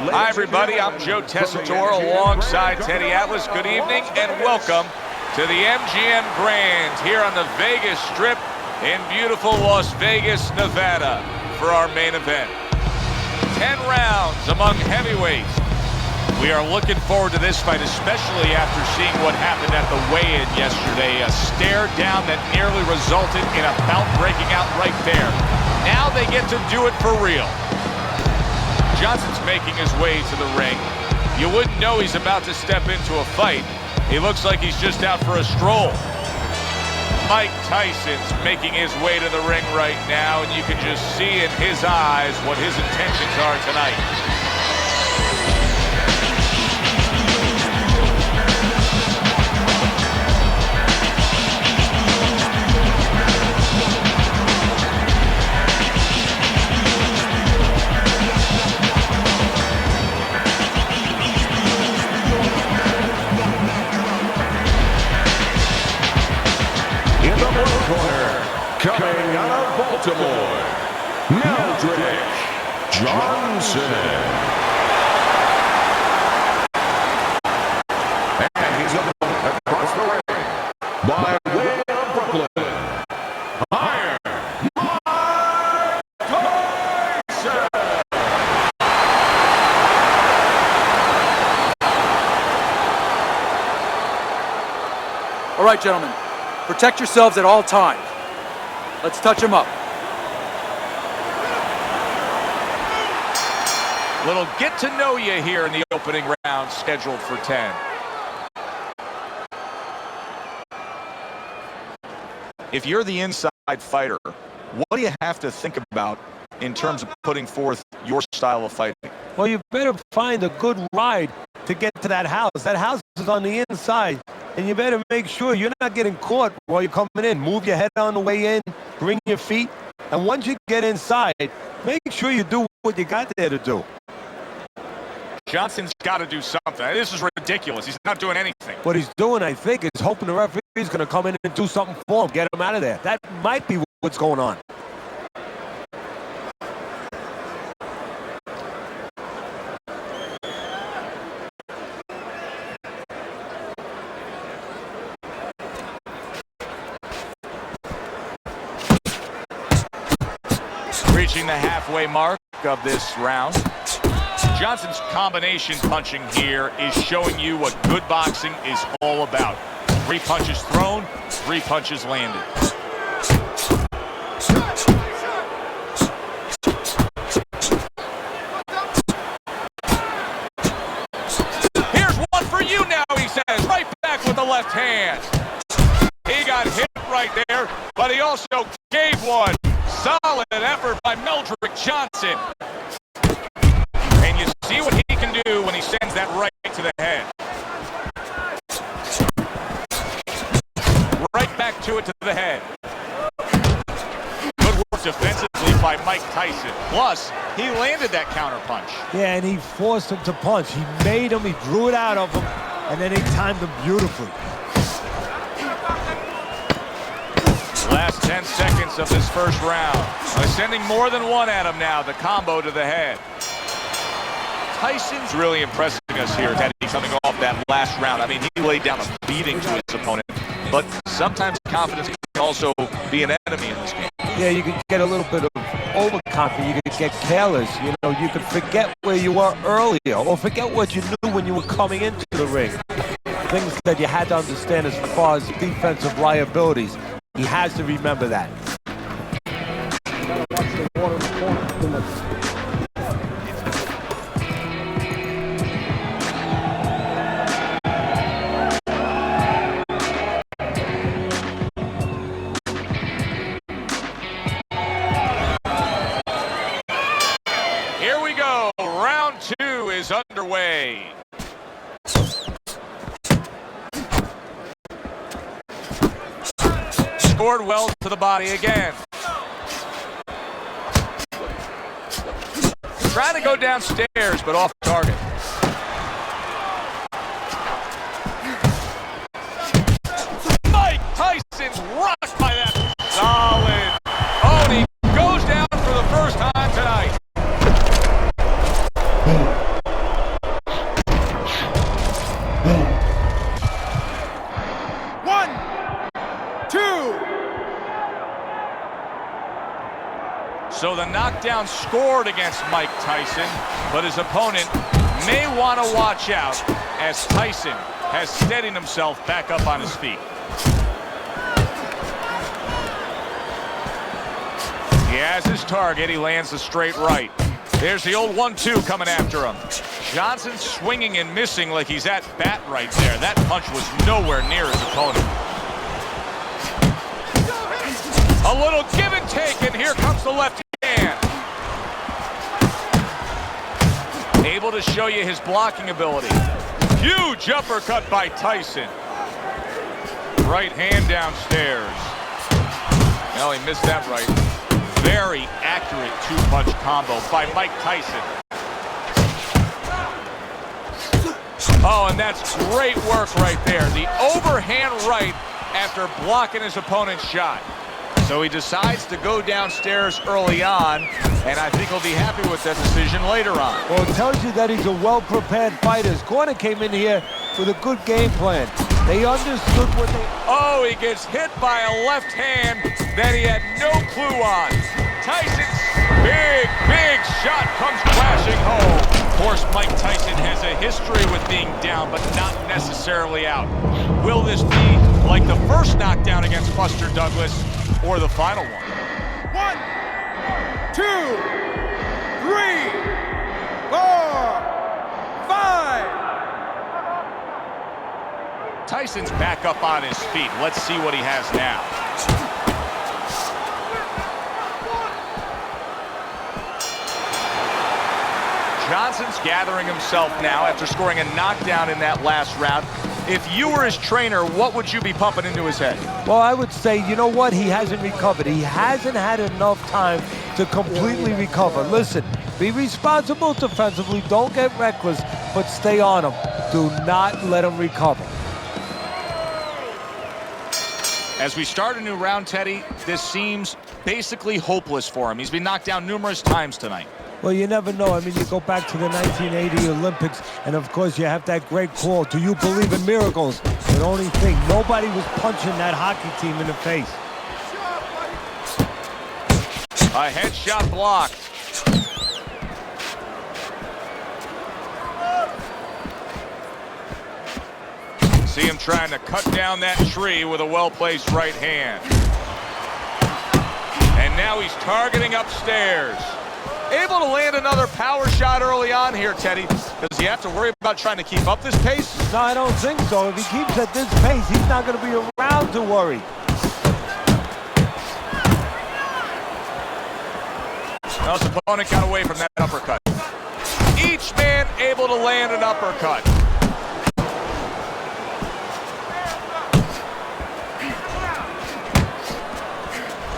Hi, everybody. I'm Joe Tessitore alongside Teddy Atlas. Good evening and welcome to the MGM Grand here on the Vegas Strip in beautiful Las Vegas, Nevada for our main event. 10 rounds among heavyweights. We are looking forward to this fight, especially after seeing what happened at the weigh-in yesterday. A stare down that nearly resulted in a bout breaking out right there. Now they get to do it for real. Johnson's making his way to the ring. You wouldn't know he's about to step into a fight. He looks like he's just out for a stroll. Mike Tyson's making his way to the ring right now, and you can just see in his eyes what his intentions are tonight. Coming out of Baltimore, Meldrick Johnson. And he's across the ring by way of Brooklyn. Iron Mike Tyson. All right, gentlemen, protect yourselves at all times. Let's touch him up. Little get to know you here in the opening round, scheduled for 10. If you're the inside fighter, what do you have to think about in terms of putting forth your style of fighting? Well, you better find a good ride to get to that house. That house is on the inside, and you better make sure you're not getting caught while you're coming in. Move your head on the way in, bring your feet, and once you get inside, make sure you do what you got there to do. Johnson's got to do something. This is ridiculous. He's not doing anything. What he's doing, I think, is hoping the referee's going to come in and do something for him, get him out of there. That might be what's going on. Reaching the halfway mark of this round. Johnson's combination punching here is showing you what good boxing is all about. 3 punches thrown, 3 punches landed. Here's one for you now, he says. Right back with the left hand. He got hit right there, but he also gave one. Solid effort by Meldrick Johnson. And you see what he can do when he sends that right to the head. Right back to it to the head. Good work defensively by Mike Tyson. Plus, he landed that counter punch. Yeah, and he forced him to punch. He made him, he drew it out of him, and then he timed him beautifully. Last 10 seconds of this first round. Sending more than one at him now. The combo to the head. Tyson's really impressing us here, Teddy, coming off that last round. I mean, he laid down a beating to his opponent. But sometimes confidence can also be an enemy in this game. Yeah, you can get a little bit of overconfident. You can get careless. You know, you can forget where you were earlier or forget what you knew when you were coming into the ring. Things that you had to understand as far as defensive liabilities. He has to remember that. Here we go. Round 2 is underway. Scored well to the body again. Trying to go downstairs, but off target. Mike Tyson's rocked by that. Solid. Oh, and he goes down for the first time tonight. knockdown scored against Mike Tyson, but his opponent may want to watch out as Tyson has steadied himself back up on his feet. He has his target. He lands a straight right. There's the old 1-2 coming after him. Johnson swinging and missing like he's at bat right there. That punch was nowhere near his opponent. A little give and take, and here comes the left hand. Able to show you his blocking ability. Huge uppercut by Tyson. Right hand downstairs. Well, he missed that right. Very accurate two-punch combo by Mike Tyson. Oh, and that's great work right there. The overhand right after blocking his opponent's shot. So he decides to go downstairs early on, and I think he'll be happy with that decision later on. Well, it tells you that he's a well-prepared fighter. His corner came in here with a good game plan. They understood what they... Oh, he gets hit by a left hand that he had no clue on. Tyson's big shot comes crashing home. Of course, Mike Tyson has a history with being down, but not necessarily out. Will this be like the first knockdown against Buster Douglas or the final one? 1, 2, 3, 4, 5. Tyson's back up on his feet. Let's see what he has now. Johnson's gathering himself now after scoring a knockdown in that last round. If you were his trainer, what would you be pumping into his head? Well, I would say, you know what? He hasn't recovered. He hasn't had enough time to completely recover. Listen, be responsible defensively. Don't get reckless, but stay on him. Do not let him recover. As we start a new round, Teddy, this seems basically hopeless for him. He's been knocked down numerous times tonight. Well, you never know. I mean, you go back to the 1980 Olympics, and of course, you have that great call, "Do you believe in miracles?" The only thing, nobody was punching that hockey team in the face. A headshot blocked. See him trying to cut down that tree with a well-placed right hand. And now he's targeting upstairs. Able to land another power shot early on here, Teddy. Does he have to worry about trying to keep up this pace? No, I don't think so. If he keeps at this pace, he's not going to be around to worry. Well, his opponent got away from that uppercut. Each man able to land an uppercut.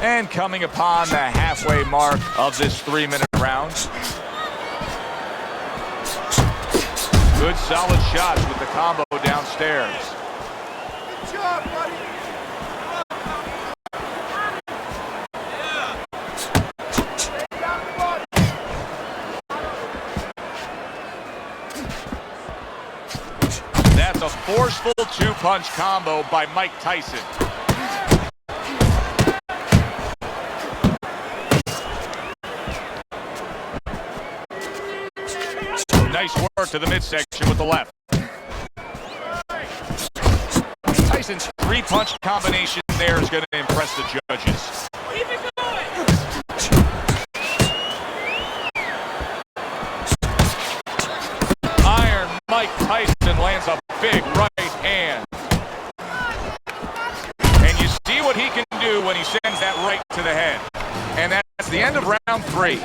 And coming upon the halfway mark of this 3-minute round. Good solid shots with the combo downstairs. Good job, buddy. That's a forceful two-punch combo by Mike Tyson. Nice work to the midsection with the left. Tyson's 3-punch combination there is going to impress the judges. Keep it going. Iron Mike Tyson lands a big right hand. And you see what he can do when he sends that right to the head. And that's the end of round 3.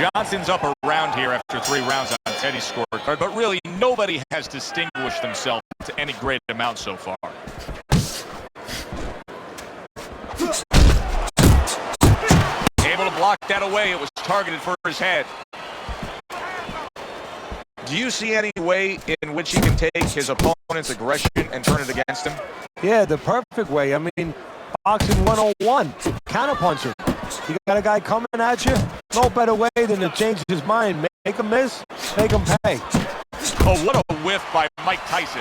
Johnson's up around here after 3 rounds on Teddy's scorecard, but really nobody has distinguished themselves to any great amount so far. Able to block that away. It was targeted for his head. Do you see any way in which he can take his opponent's aggression and turn it against him? Yeah, the perfect way. I mean, boxing 101, counterpuncher. You got a guy coming at you, no better way than to change his mind. Make him miss, make him pay. Oh, what a whiff by Mike Tyson.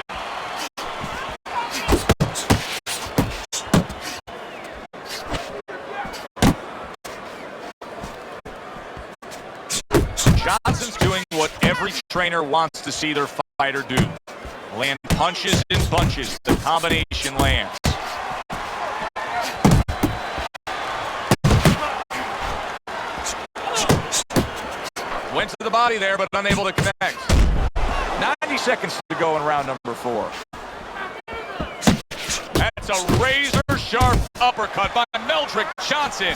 Johnson's doing what every trainer wants to see their fighter do. Land punches in bunches. The combination lands. Went to the body there, but unable to connect. 90 seconds to go in round number 4. That's a razor-sharp uppercut by Meldrick Johnson.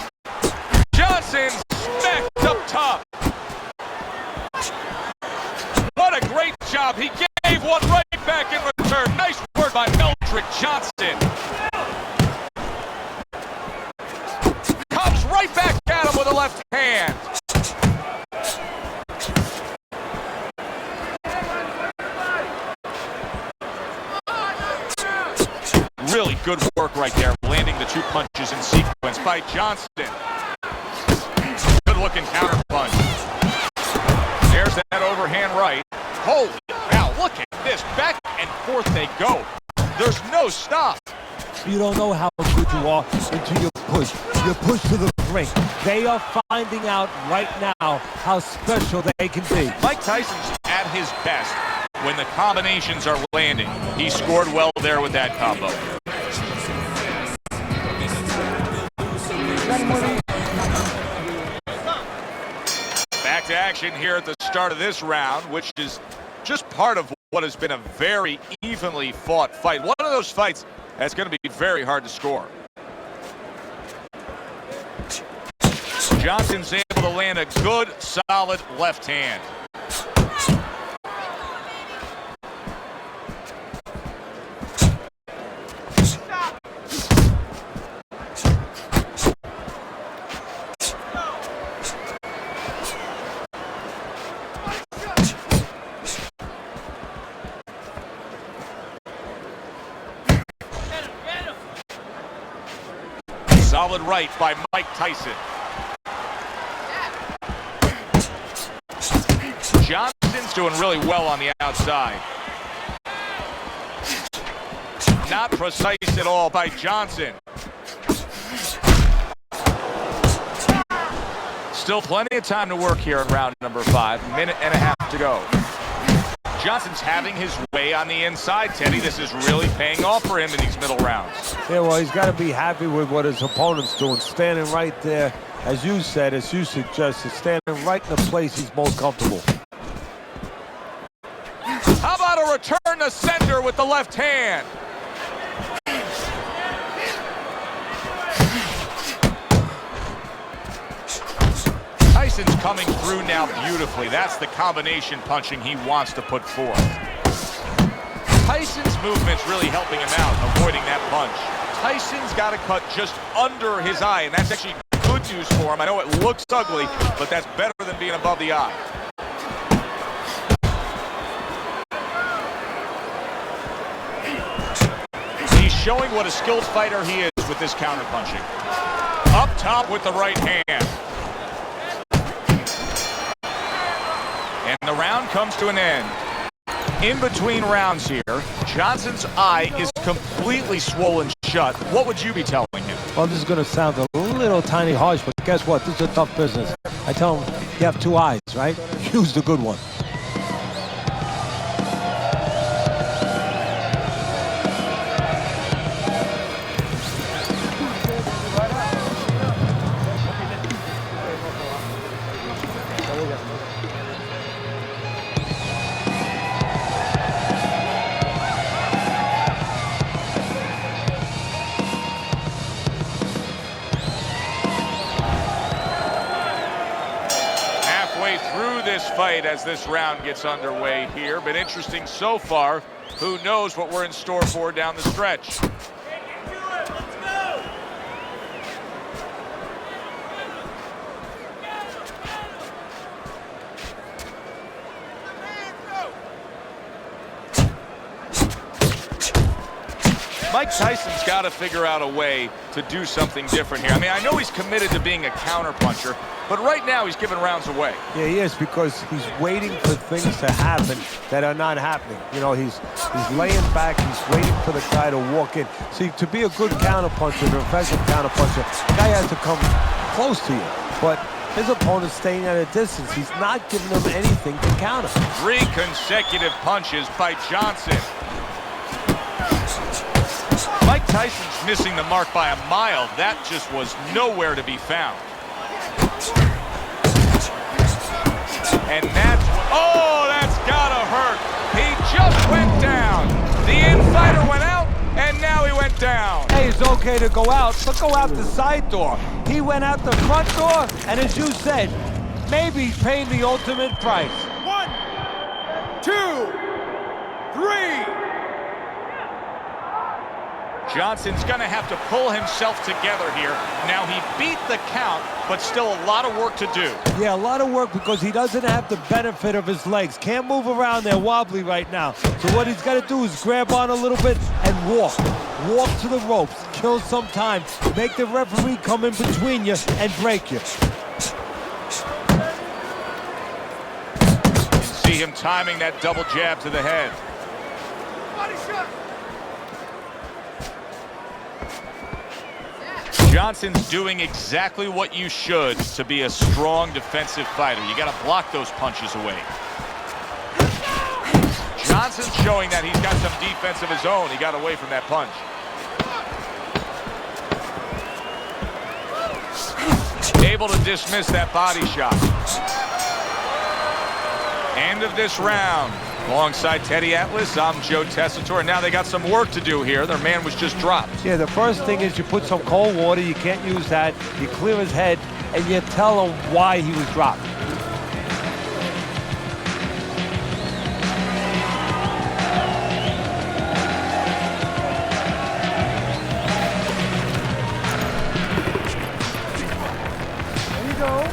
Johnson smacked up top. What a great job. He gave one right back in return. Nice work by Meldrick Johnson. Comes right back at him with a left hand. Really good work right there, landing the 2 punches in sequence by Johnson. Good looking counter punch. There's that overhand right. Holy cow, look at this. Back and forth they go. There's no stop. You don't know how good you are until you push. You push to the brink. They are finding out right now how special they can be. Mike Tyson's at his best when the combinations are landing. He scored well there with that combo. Back to action here at the start of this round, which is just part of what has been a very evenly fought fight. One of those fights that's going to be very hard to score. Johnson's able to land a good, solid left hand. Solid right by Mike Tyson. Johnson's doing really well on the outside. Not precise at all by Johnson. Still plenty of time to work here in round number 5. Minute and a half to go. Johnson's having his way on the inside, Teddy. This is really paying off for him in these middle rounds. Yeah, well, he's got to be happy with what his opponent's doing. Standing right there, as you said, as you suggested, standing right in the place he's most comfortable. How about a return to sender with the left hand? Tyson's coming through now beautifully. That's the combination punching he wants to put forth. Tyson's movement's really helping him out, avoiding that punch. Tyson's got a cut just under his eye, and that's actually good news for him. I know it looks ugly, but that's better than being above the eye. He's showing what a skilled fighter he is with this counterpunching. Up top with the right hand. And the round comes to an end. In between rounds here, Johnson's eye is completely swollen shut. What would you be telling him? Well, this is going to sound a little tiny harsh, but guess what? This is a tough business. I tell him, you have 2 eyes, right? Use the good one. this fight as this round gets underway here. Been interesting so far. Who knows what we're in store for down the stretch. Mike Tyson's got to figure out a way to do something different here. I mean, I know he's committed to being a counterpuncher, but right now he's giving rounds away. Yeah, he is, because he's waiting for things to happen that are not happening. You know, he's laying back, he's waiting for the guy to walk in. See, to be a good counterpuncher, an effective counterpuncher, the guy has to come close to you. But his opponent's staying at a distance. He's not giving him anything to counter. 3 consecutive punches by Johnson. Mike Tyson's missing the mark by a mile. That just was nowhere to be found. And that's gotta hurt. He just went down. The infighter went out, and now he went down. Hey, it's okay to go out, but go out the side door. He went out the front door, and as you said, maybe he's paying the ultimate price. 1, 2, 3. Johnson's going to have to pull himself together here. Now, he beat the count, but still a lot of work to do. Yeah, a lot of work, because he doesn't have the benefit of his legs. Can't move around. They're wobbly right now. So what he's got to do is grab on a little bit and walk. Walk to the ropes. Kill some time. Make the referee come in between you and break you. You see him timing that double jab to the head. Body shot. Johnson's doing exactly what you should to be a strong defensive fighter. You got to block those punches away. Johnson's showing that he's got some defense of his own. He got away from that punch. Able to dismiss that body shot. End of this round. Alongside Teddy Atlas, I'm Joe Tessitore. Now they got some work to do here. Their man was just dropped. Yeah, the first thing is you put some cold water. You can't use that. You clear his head, and you tell him why he was dropped. There you go.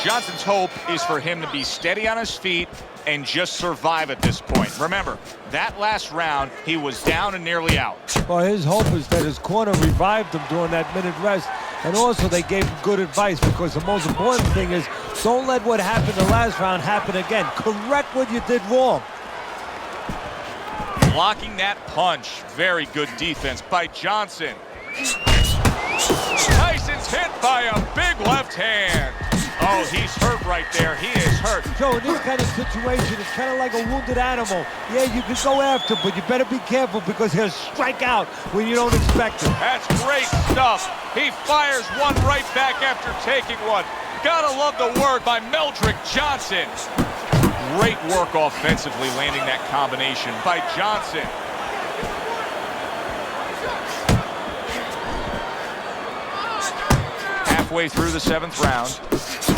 Johnson's hope is for him to be steady on his feet and just survive at this point. Remember, that last round, he was down and nearly out. Well, his hope is that his corner revived him during that minute rest, and also they gave him good advice, because the most important thing is don't let what happened the last round happen again. Correct what you did wrong. Blocking that punch. Very good defense by Johnson. Tyson's hit by a big left hand. Oh, he's hurt right there. He is hurt. Joe, in this kind of situation, it's kind of like a wounded animal. Yeah, you can go after him, but you better be careful, because he'll strike out when you don't expect it. That's great stuff. He fires one right back after taking one. Gotta love the work by Meldrick Johnson. Great work offensively, landing that combination by Johnson. Halfway through the 7th round.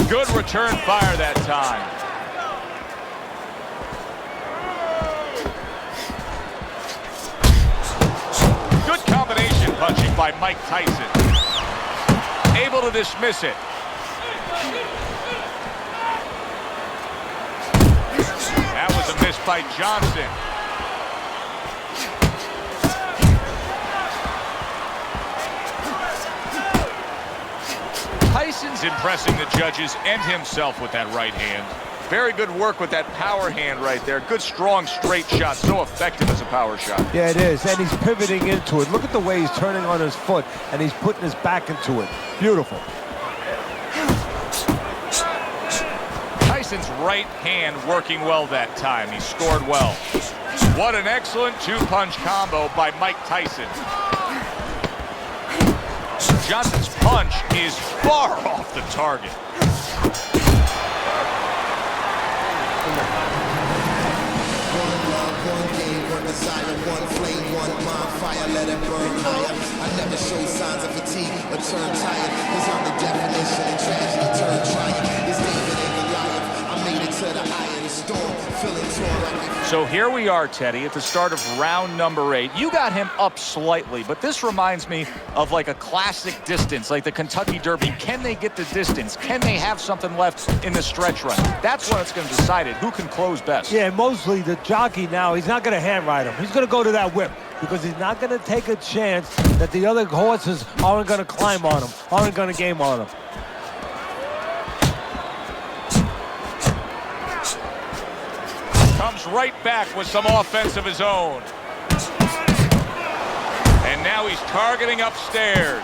Good return fire that time. Good combination punching by Mike Tyson. Able to dismiss it. That was a miss by Johnson. Tyson's impressing the judges and himself with that right hand. Very good work with that power hand right there. Good, strong, straight shot. So effective as a power shot. Yeah, it is, and he's pivoting into it. Look at the way he's turning on his foot, and he's putting his back into it. Beautiful. Tyson's right hand working well that time. He scored well. What an excellent 2-punch combo by Mike Tyson. Johnson's punch is far off the target. desire, one flame, one mind, fire, let it burn higher. I never show signs of fatigue or turn tired, cause I'm the definition of tragedy turned triumph. It's David and Goliath, I made it to the eye of the storm, feeling torn like me. So here we are, Teddy, at the start of round number 8. You got him up slightly, but this reminds me of like a classic distance, like the Kentucky Derby. Can they get the distance? Can they have something left in the stretch run? That's when it's going to decide it. Who can close best? Yeah, mostly the jockey now, he's not going to hand ride him. He's going to go to that whip because he's not going to take a chance that the other horses aren't going to climb on him, aren't going to game on him. Comes right back with some offense of his own. And now he's targeting upstairs.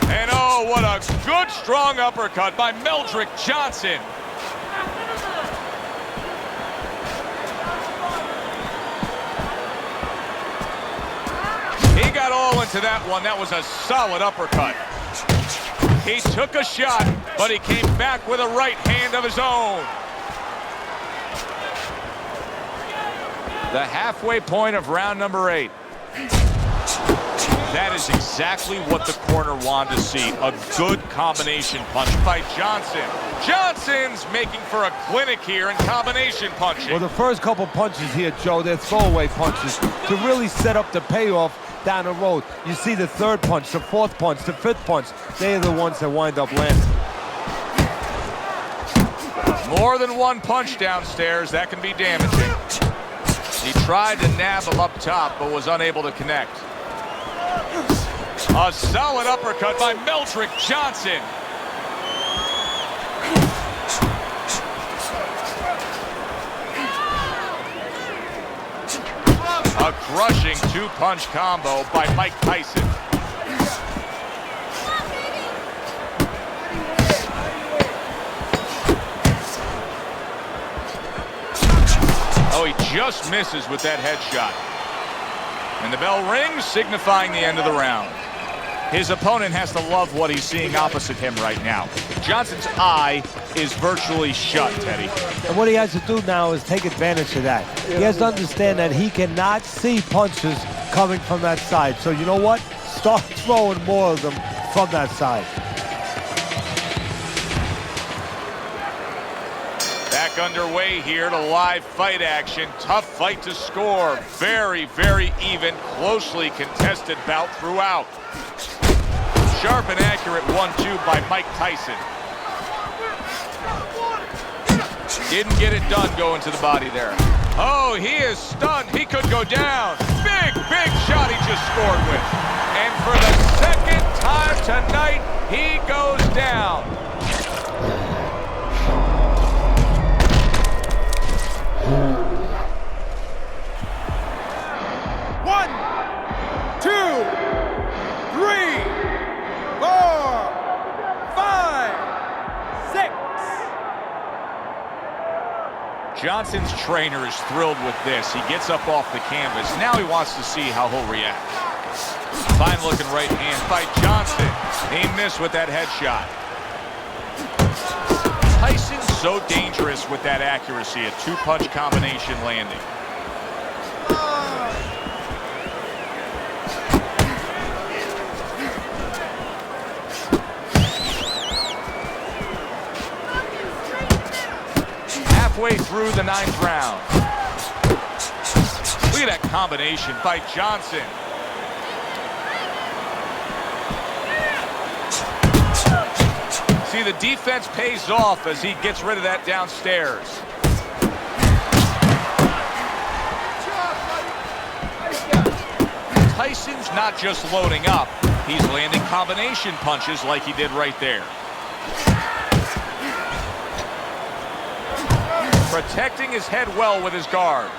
And oh, what a good, strong uppercut by Meldrick Johnson. He got all into that one. That was a solid uppercut. He took a shot, but he came back with a right hand of his own. The halfway point of round number 8. That is exactly what the corner wanted to see. A good combination punch by Johnson. Johnson's making for a clinic here in combination punching. Well, the first couple punches here, Joe, they're throwaway punches to really set up the payoff down the road. You see the third punch, the fourth punch, the fifth punch. They're the ones that wind up landing. More than one punch downstairs, that can be damaging. He tried to nab him up top, but was unable to connect. A solid uppercut by Meldrick Johnson. A crushing two-punch combo by Mike Tyson. Oh, he just misses with that headshot. And the bell rings, signifying the end of the round. His opponent has to love what he's seeing opposite him right now. Johnson's eye is virtually shut, Teddy. And what he has to do now is take advantage of that. He has to understand that he cannot see punches coming from that side. So you know what? Start throwing more of them from that side. Back underway here to live fight action. Tough fight to score. Very, very even, closely contested bout throughout. Sharp and accurate 1-2 by Mike Tyson. Didn't get it done going to the body there. Oh, he is stunned. He could go down. Big, big shot he just scored with. And for the second time tonight, he goes down. One, two, 3, 4, 5, 6. Johnson's trainer is thrilled with this. He gets up off the canvas. Now he wants to see how he'll react. Fine looking right hand by Johnson. He missed with that headshot. Tyson's so dangerous with that accuracy, a two-punch combination landing. Halfway through the 9th round. Look at that combination by Johnson. See, the defense pays off as he gets rid of that downstairs. Tyson's not just loading up, he's landing combination punches like he did right there. Protecting his head well with his guard.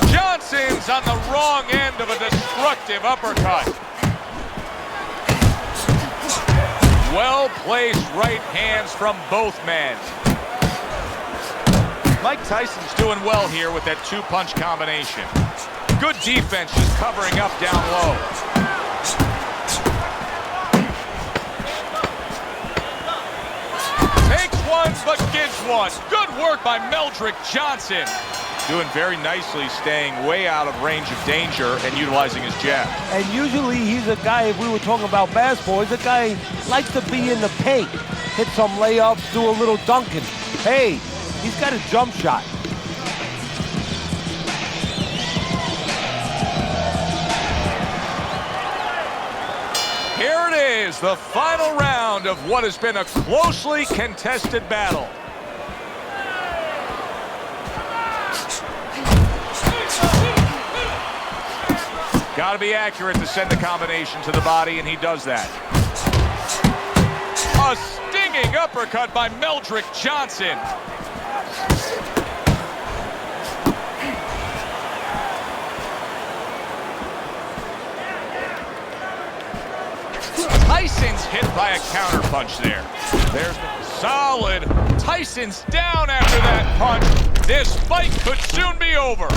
Johnson's on the wrong end of a destructive uppercut. Well-placed right hands from both men. Mike Tyson's doing well here with that two-punch combination. Good defense just covering up down low. Takes one, but gives one. Good work by Meldrick Johnson. doing very nicely, staying way out of range of danger and utilizing his jab. And usually he's a guy, if we were talking about basketball, he's a guy who likes to be in the paint. Hit some layups, do a little dunking. Hey, he's got a jump shot. Here it is, the final round of what has been a closely contested battle. Got to be accurate to send the combination to the body, and he does that. A stinging uppercut by Meldrick Johnson. Tyson's hit by a counterpunch there. There's the solid. Tyson's down after that punch. This fight could soon be over.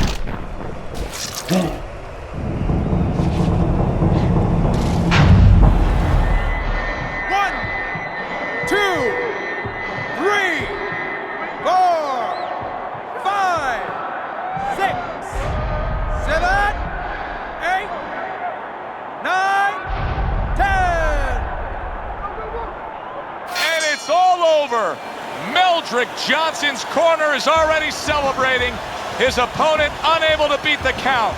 Meldrick Johnson's corner is already celebrating. His opponent unable to beat the count.